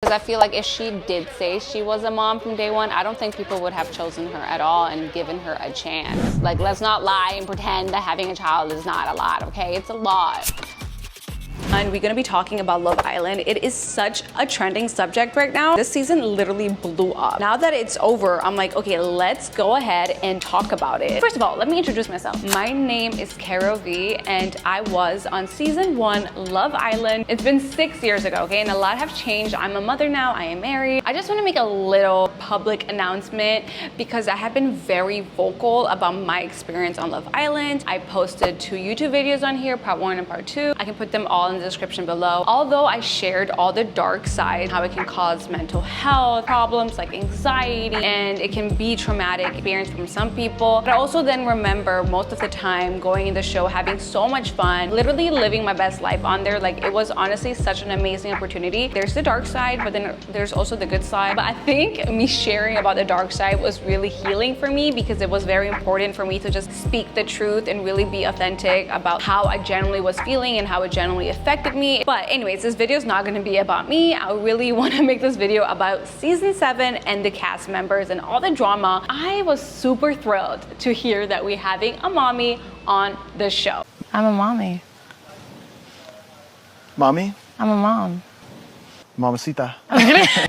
because I feel like if she did say she was a mom from day one, I don't think people would have chosen her at all and given her a chance. Like, let's not lie and pretend that having a child is not a lot, okay? It's a lot. And we're gonna be talking about Love Island. It is such a trending subject right now. This season literally blew up. Now that it's over, I'm like, okay, let's go ahead and talk about it. First of all, let me introduce myself. My name is Caro Vie, and I was on season 1 Love Island. It's been 6 years ago, okay? And a lot have changed. I'm a mother now, I am married. I just wanna make a little public announcement because I have been very vocal about my experience on Love Island. I posted 2 YouTube videos on here, part 1 and part 2. I can put them all in the description below. Although I shared all the dark side, how it can cause mental health problems like anxiety, and it can be traumatic experience from some people. But I also then remember most of the time going in the show, having so much fun, literally living my best life on there. Like, it was honestly such an amazing opportunity. There's the dark side, but then there's also the good side. But I think me sharing about the dark side was really healing for me because it was very important for me to just speak the truth and really be authentic about how I generally was feeling and how it generally affected me. But anyways, this video is not going to be about me. I really want to make this video about season 7 and the cast members and all the drama. I was super thrilled to hear that we're having a mommy on the show. I'm a mommy. Mommy? I'm a mom. Mamacita.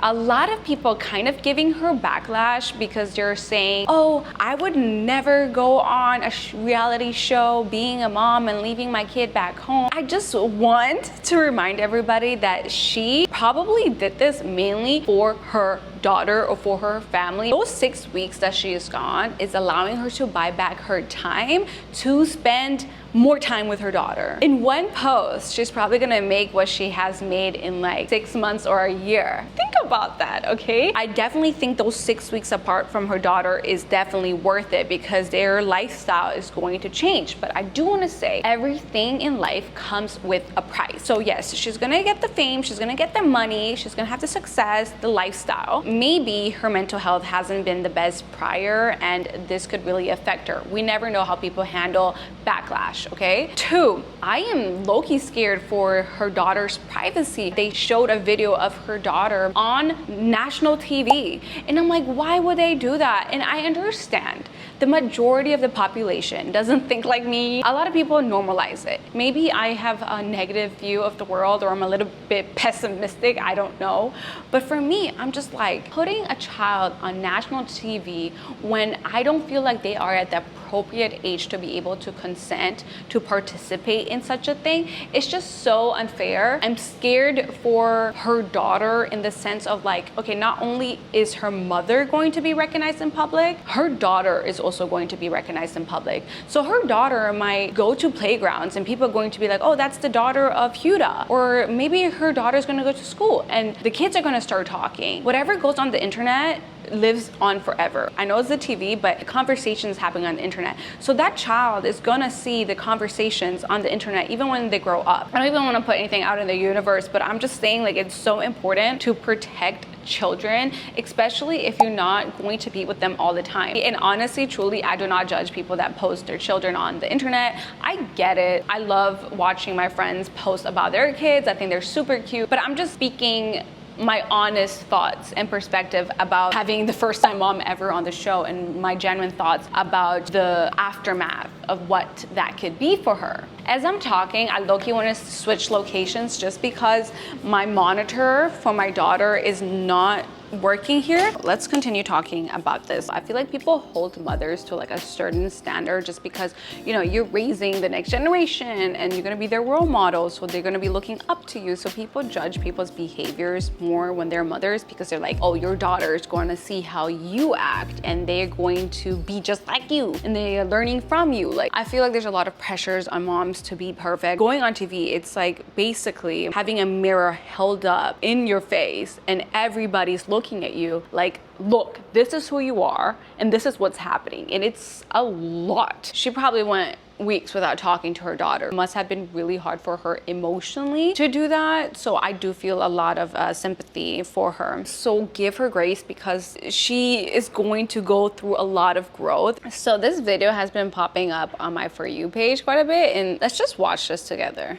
A lot of people kind of giving her backlash because they're saying, oh, I would never go on a reality show being a mom and leaving my kid back home. I just want to remind everybody that she probably did this mainly for her daughter or for her family. Those 6 weeks that she is gone is allowing her to buy back her time to spend more time with her daughter. In one post, she's probably gonna make what she has made in like 6 months or a year. Think about that, okay? I definitely think those 6 weeks apart from her daughter is definitely worth it because their lifestyle is going to change. But I do wanna say everything in life comes with a price. So yes, she's gonna get the fame, she's gonna get the money, she's gonna have the success, the lifestyle. Maybe her mental health hasn't been the best prior and this could really affect her. We never know how people handle backlash, okay? 2, I am low-key scared for her daughter's privacy. They showed a video of her daughter on national TV. And I'm like, why would they do that? And I understand. The majority of the population doesn't think like me. A lot of people normalize it. Maybe I have a negative view of the world or I'm a little bit pessimistic, I don't know. But for me, I'm just like, putting a child on national TV when I don't feel like they are at the appropriate age to be able to consent to participate in such a thing, it's just so unfair. I'm scared for her daughter in the sense of like, okay, not only is her mother going to be recognized in public, her daughter is also going to be recognized in public. So her daughter might go to playgrounds and people are going to be like, oh, that's the daughter of Huda. Or maybe her daughter's gonna go to school and the kids are gonna start talking. Whatever goes on the internet lives on forever. I know it's the TV, but conversations happening on the internet. So that child is gonna see the conversations on the internet even when they grow up. I don't even wanna put anything out in the universe, but I'm just saying like it's so important to protect children, especially if you're not going to be with them all the time. And honestly, truly, I do not judge people that post their children on the internet. I get it. I love watching my friends post about their kids. I think they're super cute, but I'm just speaking my honest thoughts and perspective about having the first time mom ever on the show and my genuine thoughts about the aftermath of what that could be for her. As I'm talking, I low-key want to switch locations just because my monitor for my daughter is not working here. Let's continue talking about this. I feel like people hold mothers to like a certain standard just because, you know, you're raising the next generation and you're gonna be their role model, so they're gonna be looking up to you. So people judge people's behaviors more when they're mothers because they're like, oh, your daughter is going to see how you act and they're going to be just like you and they're learning from you. Like, I feel like there's a lot of pressures on moms to be perfect. Going on TV, it's like basically having a mirror held up in your face and everybody's looking at you like, look, this is who you are and this is what's happening. And it's a lot. She probably went weeks without talking to her daughter. It must have been really hard for her emotionally to do that. So I do feel a lot of sympathy for her. So give her grace because she is going to go through a lot of growth. So this video has been popping up on my For You page quite a bit, and let's just watch this together.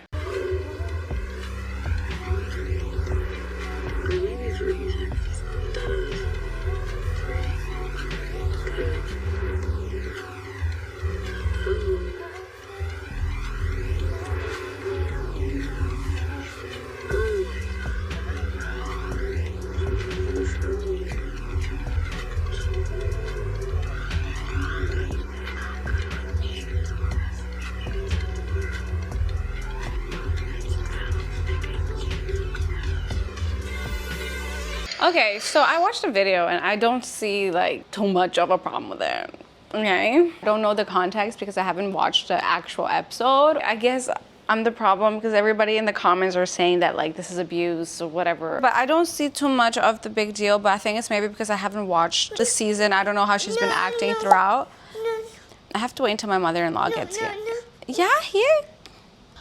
Okay, so I watched a video and I don't see like too much of a problem with it. Okay, I don't know the context because I haven't watched the actual episode. I guess I'm the problem because everybody in the comments are saying that like this is abuse or whatever. But I don't see too much of the big deal, but I think it's maybe because I haven't watched the season. I don't know how she's been acting throughout. I have to wait until my mother-in-law gets here. Yeah, here.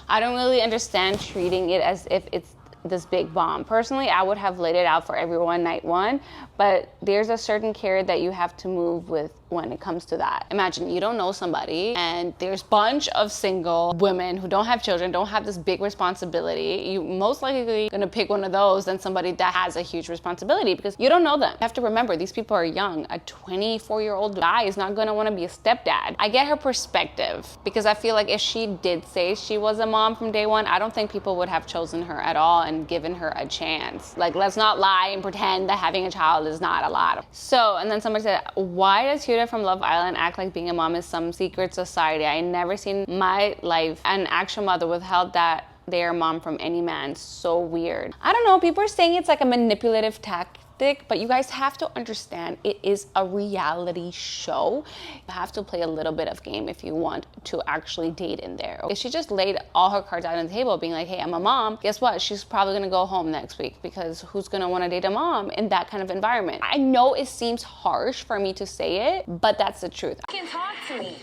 I don't really understand treating it as if it's this big bomb. Personally, I would have laid it out for everyone night one, but there's a certain care that you have to move with when it comes to that. Imagine you don't know somebody and there's a bunch of single women who don't have children, don't have this big responsibility. You most likely gonna pick one of those than somebody that has a huge responsibility because you don't know them. You have to remember these people are young. A 24-year-old guy is not gonna wanna be a stepdad. I get her perspective because I feel like if she did say she was a mom from day one, I don't think people would have chosen her at all and given her a chance. Like, let's not lie and pretend that having a child is not a lot. So, and then somebody said, why does Huda from Love Island act like being a mom is some secret society? I never seen my life an actual mother withheld that they're mom from any man. So weird. I don't know, people are saying it's like a manipulative tactic, but you guys have to understand it is a reality show. You have to play a little bit of game if you want to actually date in there. If she just laid all her cards out on the table being like, hey, I'm a mom, guess what? She's probably gonna go home next week because who's gonna wanna date a mom in that kind of environment? I know it seems harsh for me to say it, but that's the truth. You can talk to me.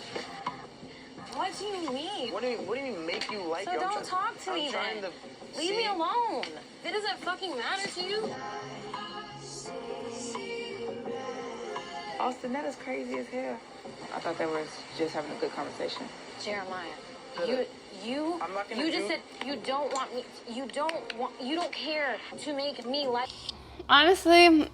What do you mean? What do you mean make you like So you? don't talk to me then. Leave me alone. It doesn't fucking matter to you. Austin, that is crazy as hell. I thought that was just having a good conversation. Jeremiah, Good. you I'm not gonna you just do- said you don't want me. You don't care to make me like. Honestly,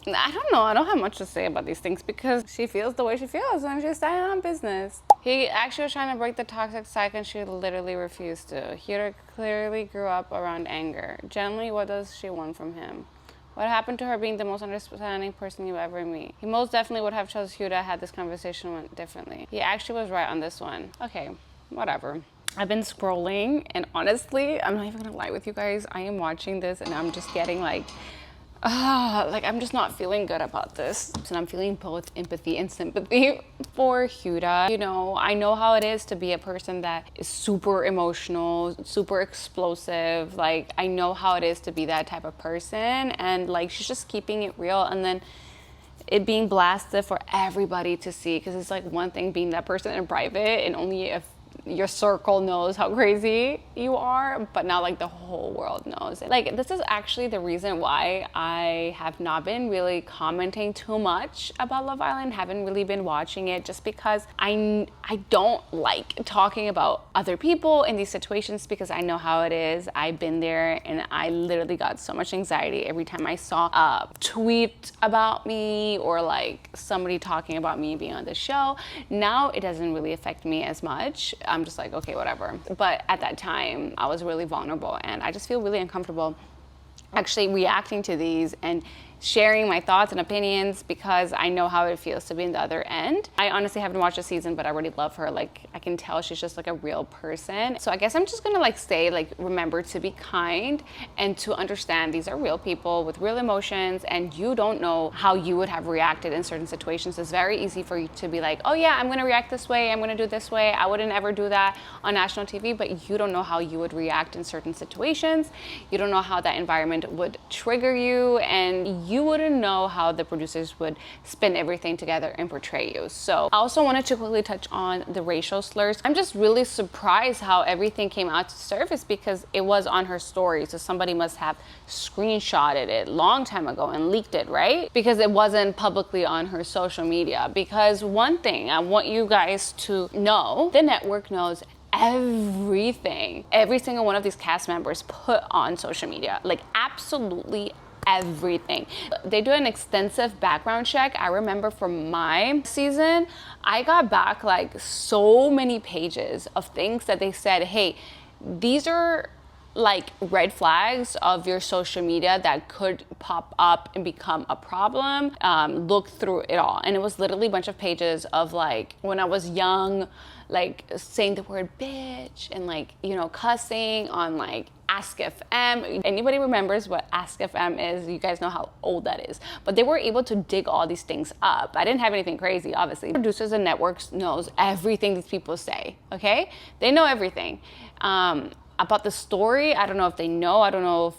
I don't know. I don't have much to say about these things because she feels the way she feels and she's standing on business. He actually was trying to break the toxic cycle and she literally refused to. Huda clearly grew up around anger. Generally, what does she want from him? What happened to her being the most understanding person you ever meet? He most definitely would have chose Huda had this conversation went differently. He actually was right on this one. Okay, whatever. I've been scrolling and honestly, I'm not even gonna lie with you guys. I am watching this and I'm just getting like I'm just not feeling good about this. And I'm feeling both empathy and sympathy for Huda. You know, I know how it is to be a person that is super emotional, super explosive. Like, I know how it is to be that type of person. And like, she's just keeping it real. And then it being blasted for everybody to see. Because it's like one thing being that person in private and only if your circle knows how crazy you are, but now like the whole world knows. Like, this is actually the reason why I have not been really commenting too much about Love Island, haven't really been watching it, just because I don't like talking about other people in these situations because I know how it is. I've been there and I literally got so much anxiety every time I saw a tweet about me or like somebody talking about me being on the show. Now it doesn't really affect me as much. I'm just like, okay, whatever. But at that time, I was really vulnerable and I just feel really uncomfortable actually reacting to these and sharing my thoughts and opinions because I know how it feels to be in the other end. I honestly haven't watched a season, but I already love her. Like, I can tell she's just like a real person. So I guess I'm just gonna like say, like, remember to be kind and to understand these are real people with real emotions and you don't know how you would have reacted in certain situations. It's very easy for you to be like, oh yeah, I'm gonna react this way, I'm gonna do this way. I wouldn't ever do that on national TV, but you don't know how you would react in certain situations. You don't know how that environment would trigger you and you wouldn't know how the producers would spin everything together and portray you. So I also wanted to quickly touch on the racial slurs. I'm just really surprised how everything came out to surface because it was on her story. So somebody must have screenshotted it long time ago and leaked it, right? Because it wasn't publicly on her social media. Because one thing I want you guys to know, the network knows everything every single one of these cast members put on social media, like absolutely everything. They do an extensive background check. I remember from my season, I got back like so many pages of things that they said, hey, these are like red flags of your social media that could pop up and become a problem, look through it all. And it was literally a bunch of pages of like when I was young, like saying the word bitch and like, you know, cussing on like Ask FM. Anybody remembers what Ask FM is? You guys know how old that is. But they were able to dig all these things up. I didn't have anything crazy, obviously. Producers and networks knows everything these people say, okay? They know everything. About the story, I don't know if they know. I don't know if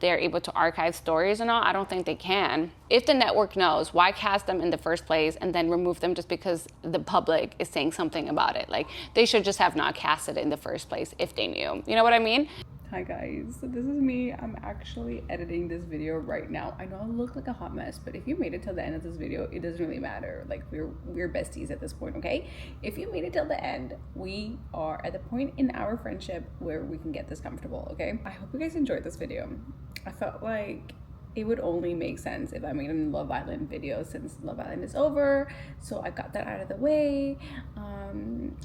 they're able to archive stories or not. I don't think they can. If the network knows, why cast them in the first place and then remove them just because the public is saying something about it? Like, they should just have not casted it in the first place if they knew. You know what I mean? Hi guys, so this is me. I'm actually editing this video right now. I know I look like a hot mess, but if you made it till the end of this video, it doesn't really matter. Like, we're besties at this point, okay? If you made it till the end, we are at the point in our friendship where we can get this comfortable, okay? I hope you guys enjoyed this video. I felt like it would only make sense if I made a Love Island video since Love Island is over. So I got that out of the way.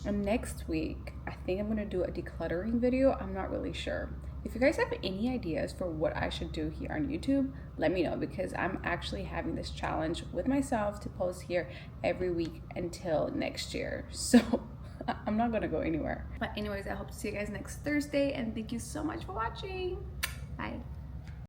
And next week, I think I'm gonna do a decluttering video. I'm not really sure. If you guys have any ideas for what I should do here on YouTube, let me know, because I'm actually having this challenge with myself to post here every week until next year. So I'm not gonna go anywhere. But anyways, I hope to see you guys next Thursday, and thank you so much for watching. Bye.